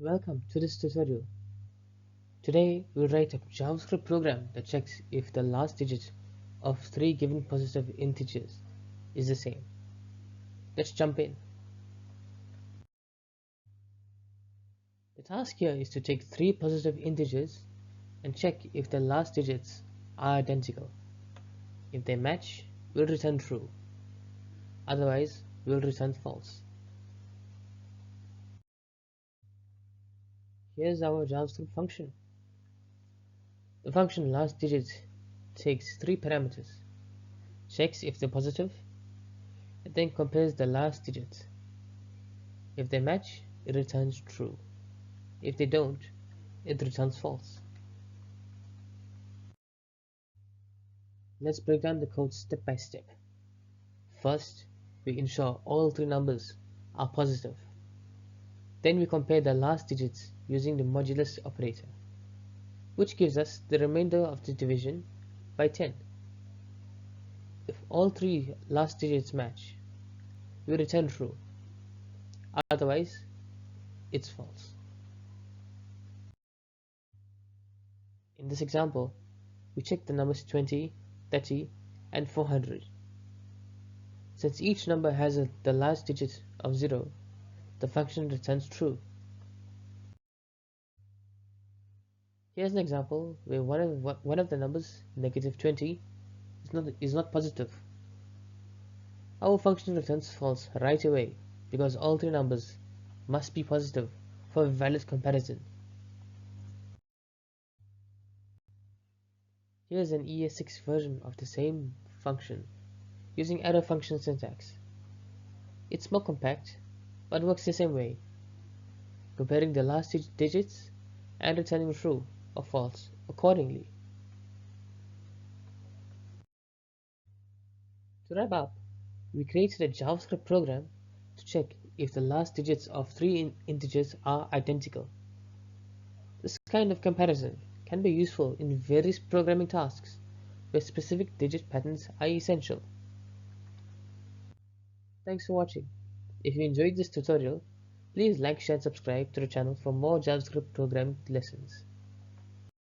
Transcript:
Welcome to this tutorial. Today we'll write a JavaScript program that checks if the last digit of three given positive integers is the same. Let's jump in. The task here is to take three positive integers and check if the last digits are identical. If they match, we'll return true. Otherwise, we'll return false. Here's our JavaScript function. The function last digit takes three parameters, checks if they're positive, and then compares the last digits. If they match, it returns true. If they don't, it returns false. Let's break down the code step by step. First, we ensure all three numbers are positive. Then we compare the last digits using the modulus operator, which gives us the remainder of the division by 10. If all three last digits match, we return true. Otherwise, it's false. In this example, we check the numbers 20, 30, and 400. Since each number has the last digit of 0, the function returns true. Here's an example where one of the numbers, negative 20, is not positive. Our function returns false right away because all three numbers must be positive for a valid comparison. Here's an ES6 version of the same function using arrow function syntax. It's more compact but works the same way, comparing the last digits and returning true or false accordingly. To wrap up, we created a JavaScript program to check if the last digits of three integers are identical. This kind of comparison can be useful in various programming tasks where specific digit patterns are essential. Thanks for watching. If you enjoyed this tutorial, please like, share and subscribe to the channel for more JavaScript programming lessons.